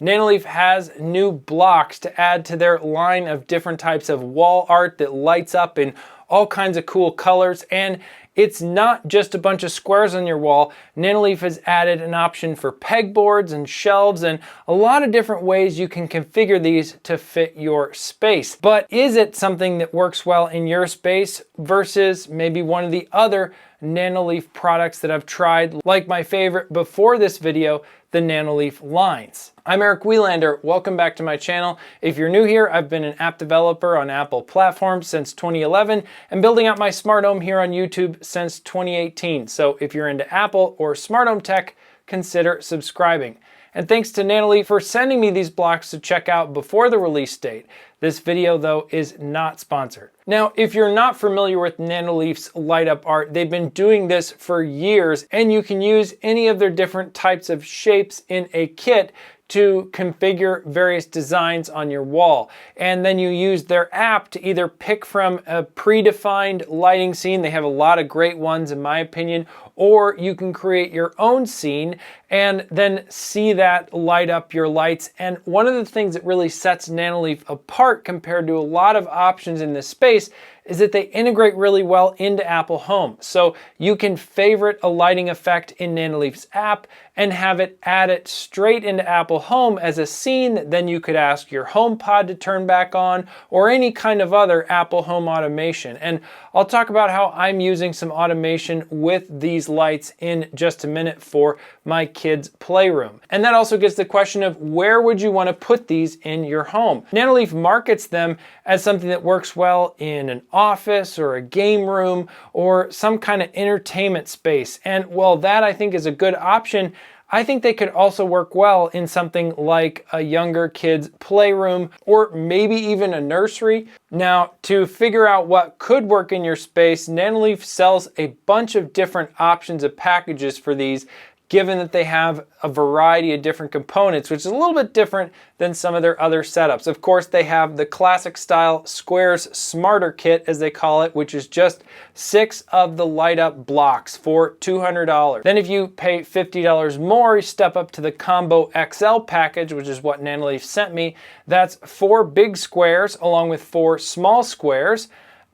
Nanoleaf has new blocks to add to their line of different types of wall art that lights up in all kinds of cool colors. And it's not just a bunch of squares on your wall. Nanoleaf has added an option for pegboards and shelves and a lot of different ways you can configure these to fit your space. But is it something that works well in your space versus maybe one of the other Nanoleaf products that I've tried, like my favorite before this video, the Nanoleaf Lines? I'm Eric Welander. Welcome back to my channel. If you're new here, I've been an app developer on Apple platforms since 2011 and building out my smart home here on YouTube since 2018. So if you're into Apple or smart home tech, consider subscribing. And thanks to Nanoleaf for sending me these blocks to check out before the release date. This video, though, is not sponsored. Now, if you're not familiar with Nanoleaf's light up art, they've been doing this for years, and you can use any of their different types of shapes in a kit to configure various designs on your wall. And then you use their app to either pick from a predefined lighting scene. They have a lot of great ones in my opinion, or you can create your own scene and then see that light up your lights. And one of the things that really sets Nanoleaf apart compared to a lot of options in this space is that they integrate really well into Apple Home. So you can favorite a lighting effect in Nanoleaf's app and have it add it straight into Apple Home as a scene that then you could ask your HomePod to turn back on or any kind of other Apple Home automation. And I'll talk about how I'm using some automation with these lights in just a minute for my kids' playroom. And that also gets the question of where would you want to put these in your home? Nanoleaf markets them as something that works well in an office or a game room or some kind of entertainment space. And while that I think is a good option, I think they could also work well in something like a younger kid's playroom or maybe even a nursery. Now, to figure out what could work in your space, Nanoleaf sells a bunch of different options of packages for these, given that they have a variety of different components, which is a little bit different than some of their other setups. Of course, they have the classic style Squares Smarter Kit, as they call it, which is just 6 of the light up blocks for $200. Then if you pay $50 more, you step up to the Combo XL package, which is what Nanoleaf sent me. That's 4 big squares along with 4 small squares,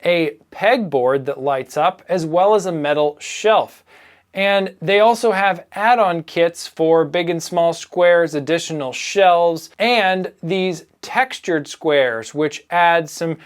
a pegboard that lights up, as well as a metal shelf. And they also have add-on kits for big and small squares, additional shelves, and these textured squares, which add some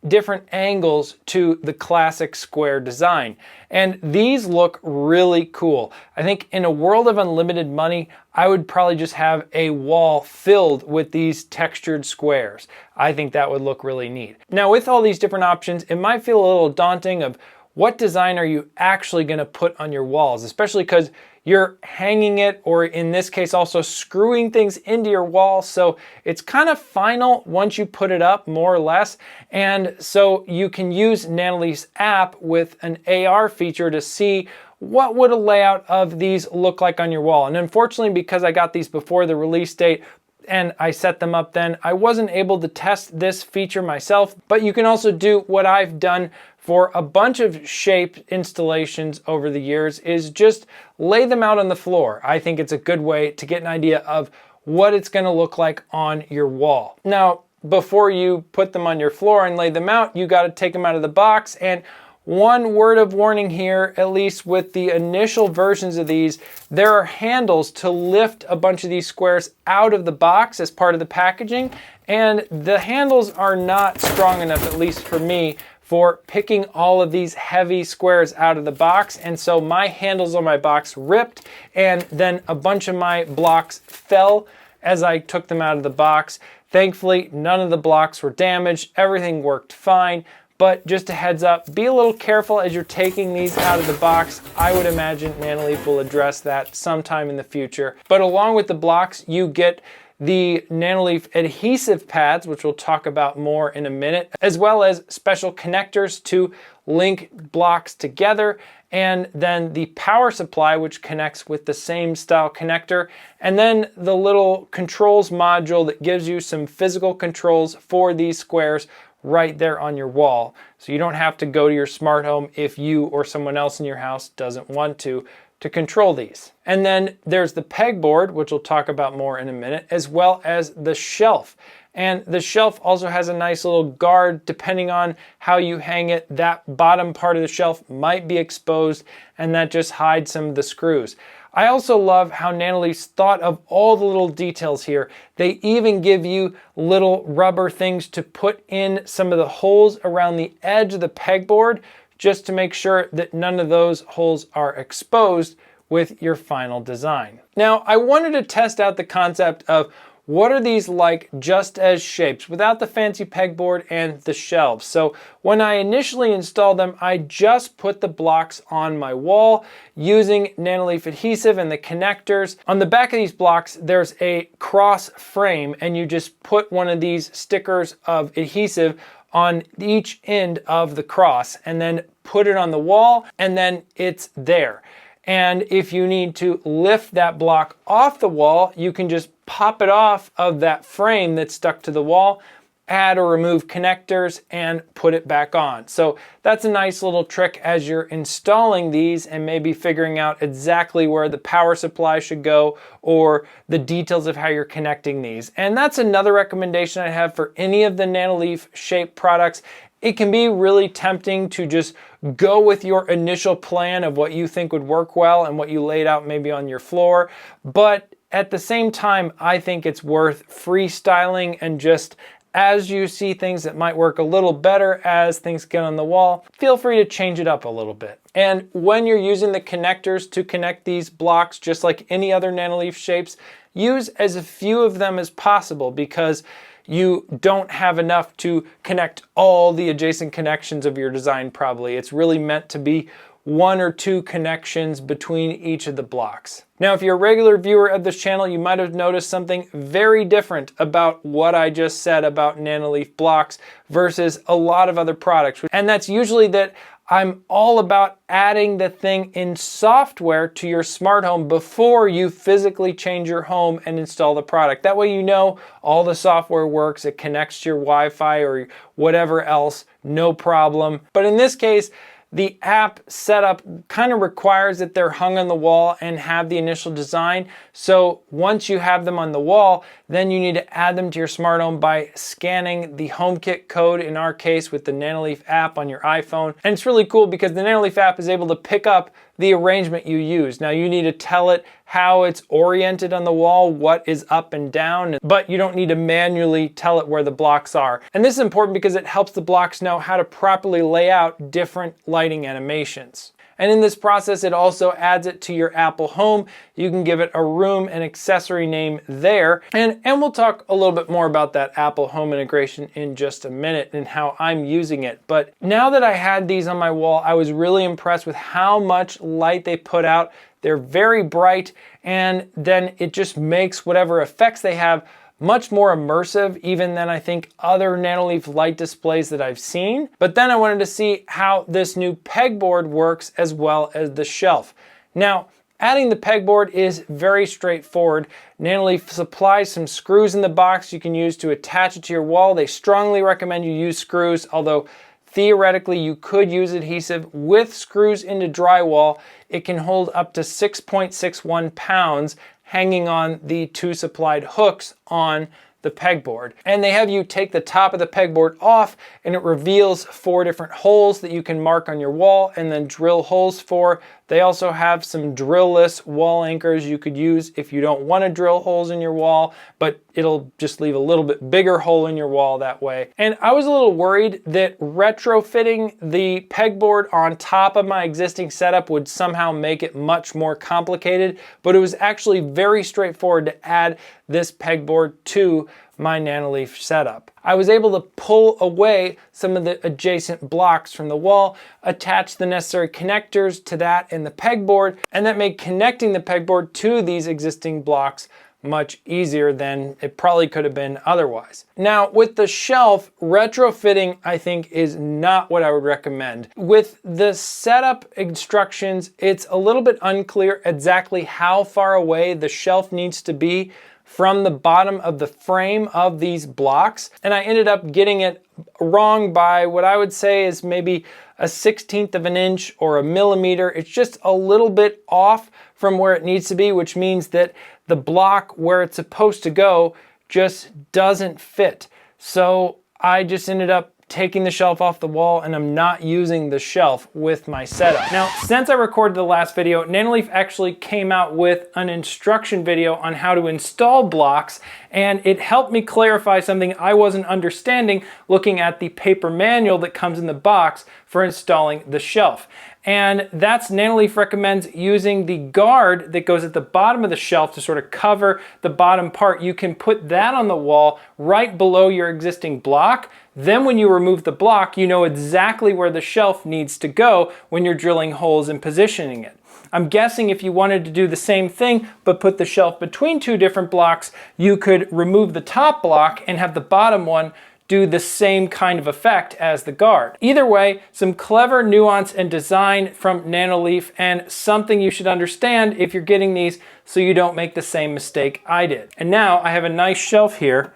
different angles to the classic square design. And these look really cool. I think in a world of unlimited money, I would probably just have a wall filled with these textured squares. I think that would look really neat. Now, with all these different options, it might feel a little daunting of what design are you actually going to put on your walls, especially because you're hanging it, or in this case also screwing things into your wall. So it's kind of final once you put it up, more or less. And so you can use Nanoleaf's app with an AR feature to see what would a layout of these look like on your wall. And unfortunately, because I got these before the release date, and I set them up then, I wasn't able to test this feature myself, but you can also do what I've done for a bunch of shape installations over the years, is just lay them out on the floor. I think it's a good way to get an idea of what it's gonna look like on your wall. Now, before you put them on your floor and lay them out, you gotta take them out of the box. And one word of warning here, at least with the initial versions of these, there are handles to lift a bunch of these squares out of the box as part of the packaging. And the handles are not strong enough, at least for me, for picking all of these heavy squares out of the box. And so my handles on my box ripped, and then a bunch of my blocks fell as I took them out of the box. Thankfully, none of the blocks were damaged. Everything worked fine. But just a heads up, be a little careful as you're taking these out of the box. I would imagine Nanoleaf will address that sometime in the future. But along with the blocks, you get the Nanoleaf adhesive pads, which we'll talk about more in a minute, as well as special connectors to link blocks together, and then the power supply, which connects with the same style connector, and then the little controls module that gives you some physical controls for these squares right there on your wall. So you don't have to go to your smart home if you or someone else in your house doesn't want to to control these. And then there's the pegboard, which we'll talk about more in a minute, as well as the shelf. And the shelf also has a nice little guard. Depending on how you hang it, that bottom part of the shelf might be exposed, and that just hides some of the screws. I also love how Nanoleaf's thought of all the little details here. They even give you little rubber things to put in some of the holes around the edge of the pegboard, just to make sure that none of those holes are exposed with your final design. Now, I wanted to test out the concept of what are these like just as shapes without the fancy pegboard and the shelves. So when I initially installed them, I just put the blocks on my wall using Nanoleaf adhesive and the connectors. On the back of these blocks, there's a cross frame, and you just put one of these stickers of adhesive on each end of the cross and then put it on the wall, and then it's there. And if you need to lift that block off the wall, you can just pop it off of that frame that's stuck to the wall, add or remove connectors, and put it back on. So that's a nice little trick as you're installing these and maybe figuring out exactly where the power supply should go or the details of how you're connecting these. And that's another recommendation I have for any of the Nanoleaf shape products. It can be really tempting to just go with your initial plan of what you think would work well and what you laid out maybe on your floor. But at the same time, I think it's worth freestyling, and just as you see things that might work a little better as things get on the wall, feel free to change it up a little bit. And when you're using the connectors to connect these blocks, just like any other Nanoleaf shapes, use as few of them as possible, because you don't have enough to connect all the adjacent connections of your design probably. It's really meant to be one or two connections between each of the blocks. Now, if you're a regular viewer of this channel, you might have noticed something very different about what I just said about Nanoleaf Blocks versus a lot of other products. And that's usually that I'm all about adding the thing in software to your smart home before you physically change your home and install the product. That way you know all the software works, it connects to your Wi-Fi or whatever else, no problem. But in this case, the app setup kind of requires that they're hung on the wall and have the initial design. So once you have them on the wall, then you need to add them to your smart home by scanning the HomeKit code, in our case with the Nanoleaf app on your iPhone. And it's really cool because the Nanoleaf app is able to pick up the arrangement you use. Now you need to tell it how it's oriented on the wall, what is up and down, but you don't need to manually tell it where the blocks are. And this is important because it helps the blocks know how to properly lay out different lighting animations. And in this process, it also adds it to your Apple Home. You can give it a room and accessory name there. And we'll talk a little bit more about that Apple Home integration in just a minute and how I'm using it. But now that I had these on my wall, I was really impressed with how much light they put out. They're very bright, and then it just makes whatever effects they have much more immersive even than I think other Nanoleaf light displays that I've seen. But then I wanted to see how this new pegboard works as well as the shelf. Now, adding the pegboard is very straightforward. Nanoleaf supplies some screws in the box you can use to attach it to your wall. They strongly recommend you use screws, although theoretically you could use adhesive. With screws into drywall, it can hold up to 6.61 pounds hanging on the two supplied hooks on the pegboard. And they have you take the top of the pegboard off, and it reveals 4 different holes that you can mark on your wall and then drill holes for. They also have some drill-less wall anchors you could use if you don't want to drill holes in your wall, but it'll just leave a little bit bigger hole in your wall that way. And I was a little worried that retrofitting the pegboard on top of my existing setup would somehow make it much more complicated, but it was actually very straightforward to add this pegboard to my Nanoleaf setup. I was able to pull away some of the adjacent blocks from the wall, attach the necessary connectors to that in the pegboard, and that made connecting the pegboard to these existing blocks much easier than it probably could have been otherwise. Now, with the shelf, retrofitting I think is not what I would recommend. With the setup instructions, it's a little bit unclear exactly how far away the shelf needs to be from the bottom of the frame of these blocks, and I ended up getting it wrong by what I would say is maybe a 1/16 of an inch or a millimeter. It's just a little bit off from where it needs to be, which means that the block where it's supposed to go just doesn't fit. So I just ended up taking the shelf off the wall, and I'm not using the shelf with my setup. Now, since I recorded the last video, Nanoleaf actually came out with an instruction video on how to install blocks, and it helped me clarify something I wasn't understanding looking at the paper manual that comes in the box for installing the shelf. And that's Nanoleaf recommends using the guard that goes at the bottom of the shelf to sort of cover the bottom part. You can put that on the wall right below your existing block. Then when you remove the block, you know exactly where the shelf needs to go when you're drilling holes and positioning it. I'm guessing if you wanted to do the same thing but put the shelf between two different blocks, you could remove the top block and have the bottom one do the same kind of effect as the guard. Either way, some clever nuance and design from Nanoleaf, and something you should understand if you're getting these so you don't make the same mistake I did. And now I have a nice shelf here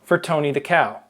for Tony the cow.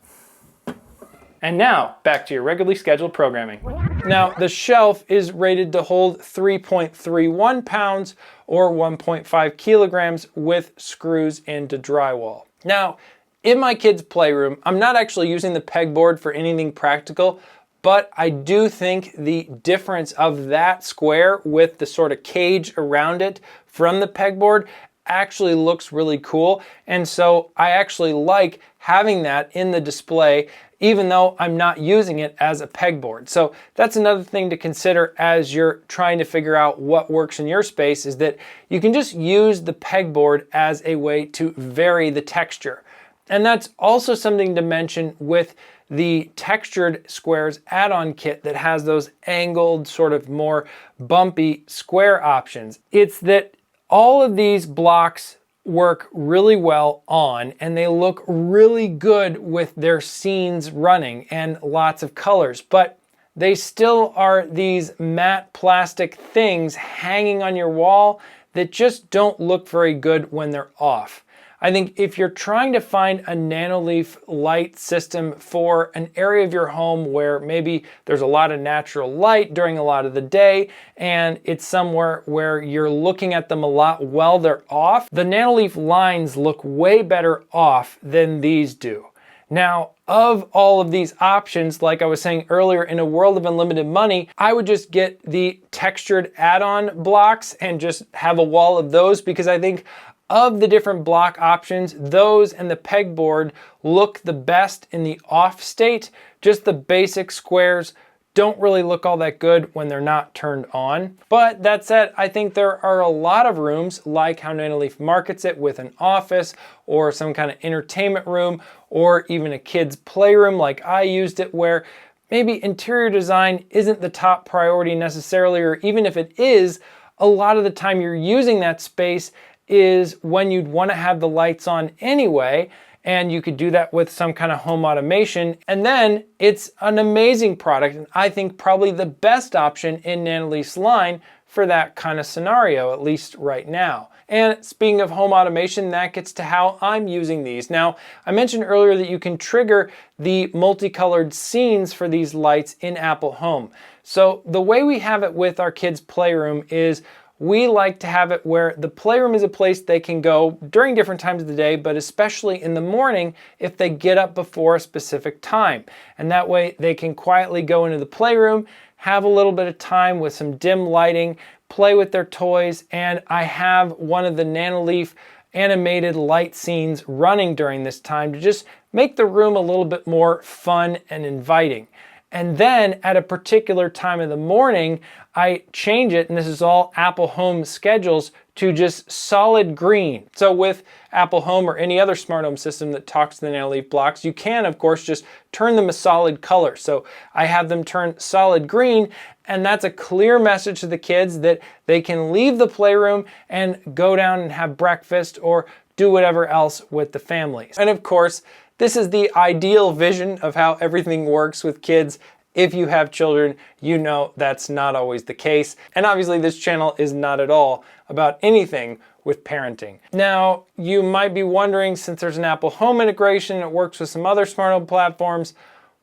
And now, back to your regularly scheduled programming. Now, the shelf is rated to hold 3.31 pounds or 1.5 kilograms with screws into drywall. Now, in my kids' playroom, I'm not actually using the pegboard for anything practical, but I do think the difference of that square with the sort of cage around it from the pegboard actually looks really cool. And so I actually like having that in the display, even though I'm not using it as a pegboard. So that's another thing to consider as you're trying to figure out what works in your space, is that you can just use the pegboard as a way to vary the texture. And that's also something to mention with the textured squares add-on kit that has those angled, sort of more bumpy square options. It's that all of these blocks work really well on, and they look really good with their scenes running and lots of colors, but they still are these matte plastic things hanging on your wall that just don't look very good when they're off. I think if you're trying to find a Nanoleaf light system for an area of your home where maybe there's a lot of natural light during a lot of the day, and it's somewhere where you're looking at them a lot while they're off, the Nanoleaf Lines look way better off than these do. Now, of all of these options, like I was saying earlier, in a world of unlimited money, I would just get the textured add-on blocks and just have a wall of those, because I think of the different block options, those and the pegboard look the best in the off state. Just the basic squares don't really look all that good when they're not turned on. But that said, I think there are a lot of rooms, like how Nanoleaf markets it, with an office or some kind of entertainment room, or even a kid's playroom like I used it, where maybe interior design isn't the top priority necessarily, or even if it is, a lot of the time you're using that space is when you'd want to have the lights on anyway, and you could do that with some kind of home automation. And then it's an amazing product, and I think probably the best option in Nanoleaf's line for that kind of scenario, at least right now. And speaking of home automation, that gets to how I'm using these. Now, I mentioned earlier that you can trigger the multicolored scenes for these lights in Apple Home. So the way we have it with our kids' playroom is we like to have it where the playroom is a place they can go during different times of the day, but especially in the morning if they get up before a specific time. And that way they can quietly go into the playroom, have a little bit of time with some dim lighting, play with their toys, and I have one of the Nanoleaf animated light scenes running during this time to just make the room a little bit more fun and inviting. And then at a particular time of the morning, I change it, and this is all Apple Home schedules, to just solid green. So with Apple Home or any other smart home system that talks to the Nanoleaf blocks, you can, of course, just turn them a solid color. So I have them turn solid green, and that's a clear message to the kids that they can leave the playroom and go down and have breakfast or do whatever else with the families. And of course, this is the ideal vision of how everything works with kids. If you have children, you know that's not always the case. And obviously this channel is not at all about anything with parenting. Now, you might be wondering, since there's an Apple Home integration, it works with some other smart home platforms,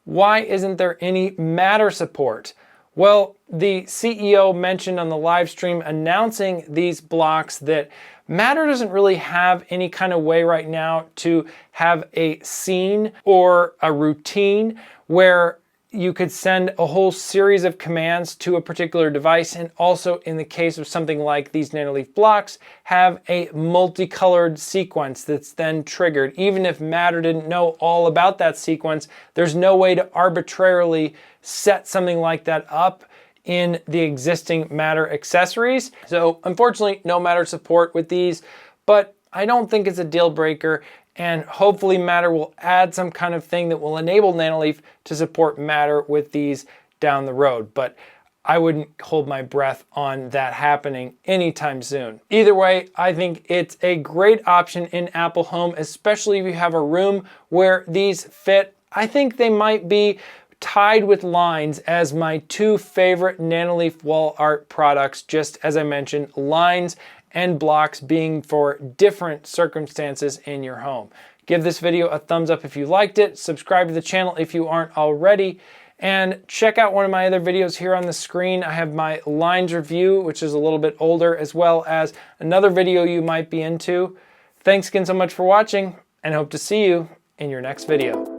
why isn't there any Matter support? Well, the CEO mentioned on the live stream announcing these blocks that Matter doesn't really have any kind of way right now to have a scene or a routine where you could send a whole series of commands to a particular device, and also in the case of something like these Nanoleaf blocks, have a multicolored sequence that's then triggered. Even if Matter didn't know all about that sequence, there's no way to arbitrarily set something like that up in the existing Matter accessories. So unfortunately, no Matter support with these, but I don't think it's a deal breaker. And hopefully Matter will add some kind of thing that will enable Nanoleaf to support Matter with these down the road. But I wouldn't hold my breath on that happening anytime soon. Either way, I think it's a great option in Apple Home, especially if you have a room where these fit. I think they might be tied with Lines as my two favorite Nanoleaf wall art products, just as I mentioned, Lines and Blocks being for different circumstances in your home. Give this video a thumbs up if you liked it, subscribe to the channel if you aren't already, and check out one of my other videos here on the screen. I have my Lines review, which is a little bit older, as well as another video you might be into. Thanks again so much for watching, and hope to see you in your next video.